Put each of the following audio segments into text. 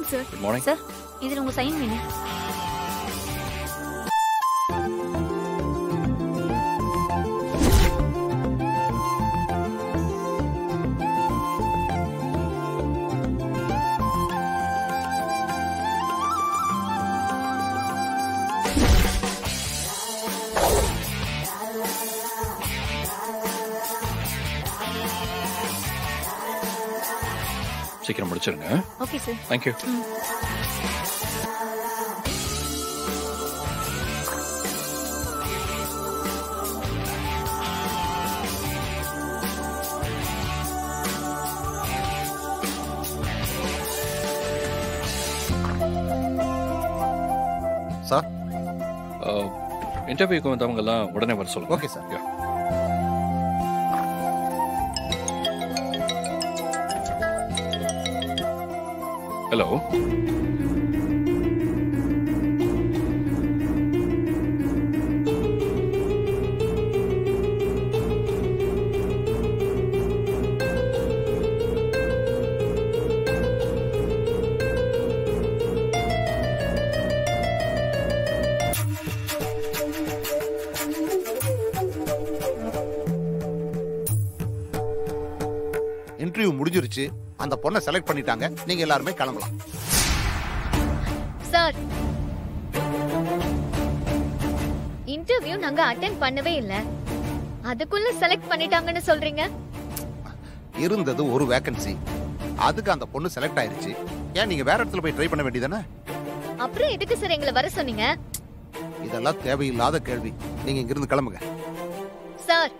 Morning sir. Good morning sir, இதுல உங்க sign வேணும். சீக்கிரம் முடிச்சிருங்க. Okay sir. Thank you. Sir, இன்டர்வியூக்கு வந்தவங்க எல்லாம் உடனே வர சொல்லுங்க. Okay sir. ஹலோ. இன்டர்வியூ முடிஞ்சிருச்சு. அந்த பொண்ணை செலக்ட் பண்ணிட்டாங்க. நீங்க எல்லாருமே கிளம்பலாம். சார், இன்டர்வியூ நாங்க அட்டெண்ட் பண்ணவே இல்ல, அதுக்குள்ள செலக்ட் பண்ணிட்டாங்கன்னு சொல்றீங்க? இருந்தது ஒரு வேகன்சி, அதுக்கு அந்த பொண்ணு செலக்ட் ஆயிருச்சு. ஏன் நீங்க வேற இடத்துல போய் ட்ரை பண்ண வேண்டியதானே? அப்புறம் எதுக்கு சார் எங்களை வர சொன்னீங்க? இதெல்லாம் தேவையில்லாத கேள்வி. நீங்க இங்கிருந்து கிளம்புங்க. சார்,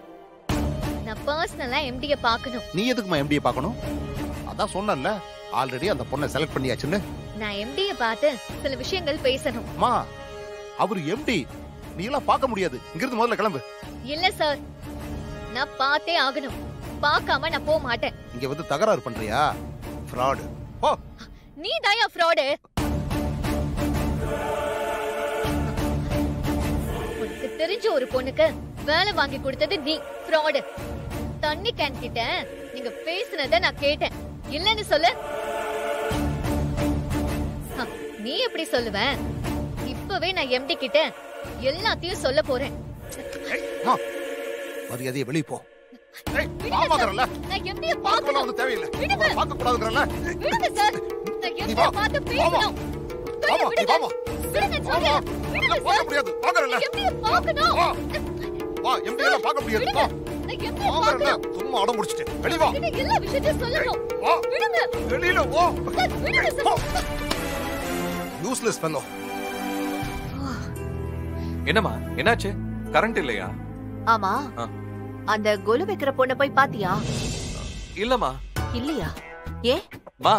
நான் பர்சனலா எம்டியை பார்க்கணும். நீ எதுக்குமா எம்டியை பார்க்கணும்? அதான் சொன்னேன்ல, ஆல்ரெடி அந்த பொண்ணை செலக்ட் பண்ணியாச்சுன்னு. நான் எம்டியை பார்த்து சில விஷயங்கள் பேசணும். மா, அவர் எம்டி, நீ எல்லாம் பார்க்க முடியாது. இங்கிருந்து முதல்ல கிளம்பு. இல்ல சார், நான் பார்த்தே ஆகணும். பார்க்காம நான் போக மாட்டேன். இங்க வந்து தகராறு பண்றியா? ஃப்ராடு. போ. நீ தாயா ஃப்ராடு. உனக்கு தெரிஞ்ச ஒரு பொண்ணுக்கு வேலை வாங்கி கொடுத்தது நீ ஃப்ராடு. தண்ணி கேன் கிட்ட நீங்க பேசுனத நான் கேட்டேன். இல்லன்னு சொல்லு. நீ எப்படி சொல்லுவ? இப்பவே நான் எம்டி கிட்ட எல்லாத்தையும் சொல்ல போறேன். மரியாதையை வெளியே போ. நான் எம்டியை பார்க்கணும். தேவையில்லை. விடுங்க. பார்க்க கூடாதுங்கறல. விடுங்க சார். நான் எம்டியை பார்த்து பேசணும். விடுங்க. விடுங்க சொல்றேன். விடுங்க சார். பார்க்க முடியாது. பார்க்கறல. எம்டியை பார்க்கணும். வா, எம்டி எல்லாம் பார்க்க முடியாது. வா. நான் எம்டியை பார்க்கணும். சும்மா அடம் முடிச்சிட்டு வெளிய வா. நீங்க எல்லா விஷயத்தையும் சொல்லணும். வா. விடுங்க. வெளியில வா. விடுங்க சார். Useless fellow. என்னம்மா, என்னாச்சு? கரண்ட் இல்லையா? ஆமா, அந்த கொலு வைக்கிற பொண்ண போய் பாத்தியா? இல்லம்மா. இல்லையா? ஏ மா,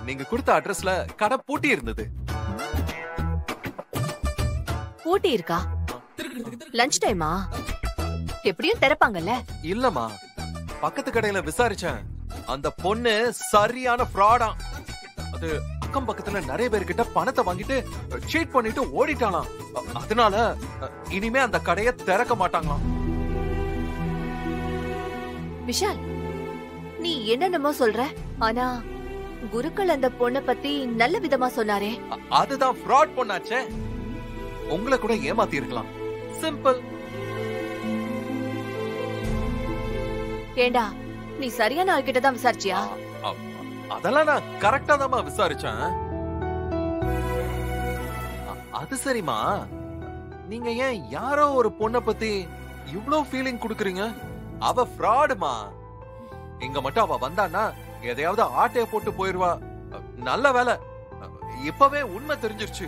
நீங்க கொடுத்த அட்ரஸ்ல கடை பூட்டி இருந்தது. பூட்டி இருக்கா? லஞ்ச் டைமா? எப்படியும் திறப்பாங்கல்ல. இல்லம்மா, பக்கத்து கடையில விசாரிச்சேன். அந்த பொண்ணு சரியான ஃப்ராடா. அது அக்கம் பக்கத்துல நிறைய பேர்கிட்ட பணத்தை வாங்கிட்டு சீட் பண்ணிட்டு ஓடிட்டாலாம். அதனால இனிமே அந்த கடையை திறக்க மாட்டாங்களாம். விஷால், நீ என்னென்னமோ சொல்ற, ஆனா குருக்கள் அந்த பொண்ண பத்தி நல்ல விதமா சொன்னாரே. அதுதான் ஃப்ராட் பொண்ணாச்சே. உங்களை கூட ஏமாத்தி இருக்கலாம். சிம்பிள். ஏண்டா, நீ சரியான ஆள்கிட்ட தான் விசாரிச்சியா? அதெல்லாம் நான் கரெக்டா தான் விசாரிச்சேன். அது சரிமா, நீங்க ஏன் யாரோ ஒரு பொண்ண பத்தி இவ்ளோ ஃபீலிங் குடுக்குறீங்க? அவ ஃப்ராடுமா. இங்க மட்டும் அவ வந்தான்னா எதையாவது ஆட்டைய போட்டு போயிருவா. நல்ல வேலை, இப்பவே உண்மை தெரிஞ்சிருச்சு.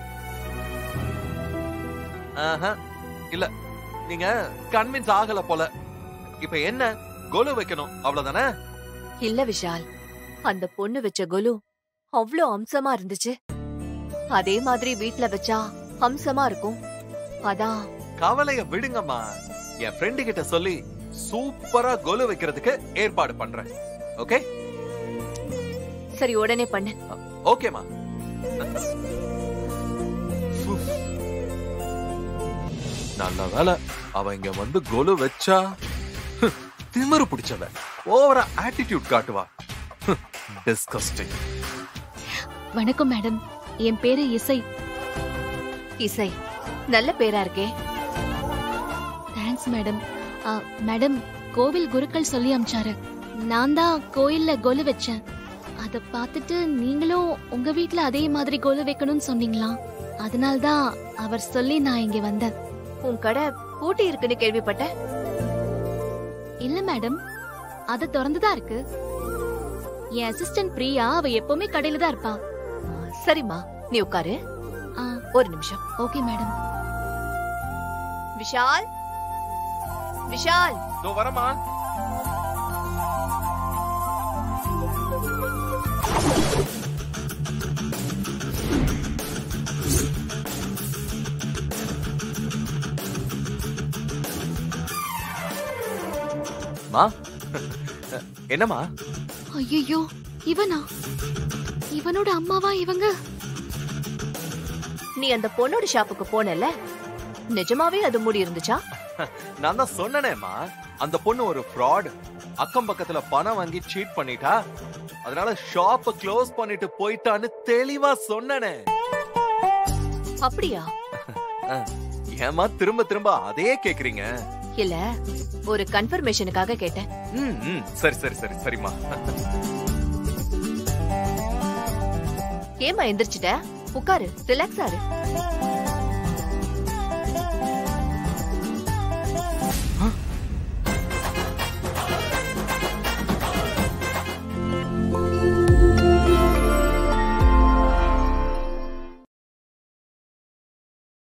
இல்ல, நீங்க கன்வின்ஸ் ஆகல போல. இப்ப என்ன, கொலு வைக்கணும் அவ்வளவுதானே? இல்ல விஷால், அந்த பொண்ணு வச்ச கொலு அவ்ளோ அம்சமா இருந்துச்சு. அதே மாதிரி வீட்ல வச்சா அம்சமா இருக்கும். அதான். கவலைய விடுங்கம்மா, என் ஃப்ரெண்டு கிட்ட சொல்லி சூப்பரா கொலு வைக்கிறதுக்கு ஏற்பாடு பண்றேன். ஓகே? சரி, உடனே பண்ணு. ஓகேமா. நல்ல வேலை, அவ இங்க வந்து கொலு வச்சா திமிரு பிடிச்சவ. ஓவரா ஆட்டிடியூட் காட்டுவா. டிஸ்கஸ்டிங். வணக்கம் மேடம். என் பேரு இசை. இசை நல்ல பேரா இருக்கே. Thanks madam. மேடம், கோவில் குருக்கள் சொல்லி அமிச்சாரு. நான் தான் கோயில்ல கொலு வச்சேன். அத பார்த்துட்டு நீங்களும் உங்க வீட்ல அதே மாதிரி கொலு வைக்கணும்னு சொன்னீங்களா? அதனால்தான் அவர் சொல்லி நான் இங்க வந்தேன். உன் கடை பூட்டி இருக்குன்னு கேள்விப்பட்டேன். இல்ல மேடம், அது திறந்துதான் இருக்கு. என் அசிஸ்டன்ட் பிரியா அவ எப்பவுமே கடையில தான் இருப்பா. சரிம்மா, நீ உட்காரு. ஒரு நிமிஷம். Okay madam. விஷால், விஷால். இதோ வரமா. மா, என்னம்மா? ஐயோ, இவனா? இவனோட அம்மாவா இவங்க? நீ அந்த பொண்ணோட ஷாப்புக்கு போனல, நிஜமாவே அது மூடி இருந்துச்சா? நான் தான் சொன்னேனேம்மா, அந்த பொண்ணு ஒரு ஃப்ராட். அக்கம் பக்கத்துல பணம் வாங்கி சீட் பண்ணிட்டா, அதனால ஷாப்ப க்ளோஸ் பண்ணிட்டு போயிட்டான்னு தெளிவா சொன்னனே. அப்படியா? ஏமா திரும்ப திரும்ப அதே கேக்குறீங்க? இல்ல, ஒரு கன்ஃபர்மேஷனுக்காக கேட்டேன். சரி சரி சரி சரிம்மா. ஏமா எந்திரிச்சிட்ட? உட்காரு, ரிலாக்ஸ் ஆரு.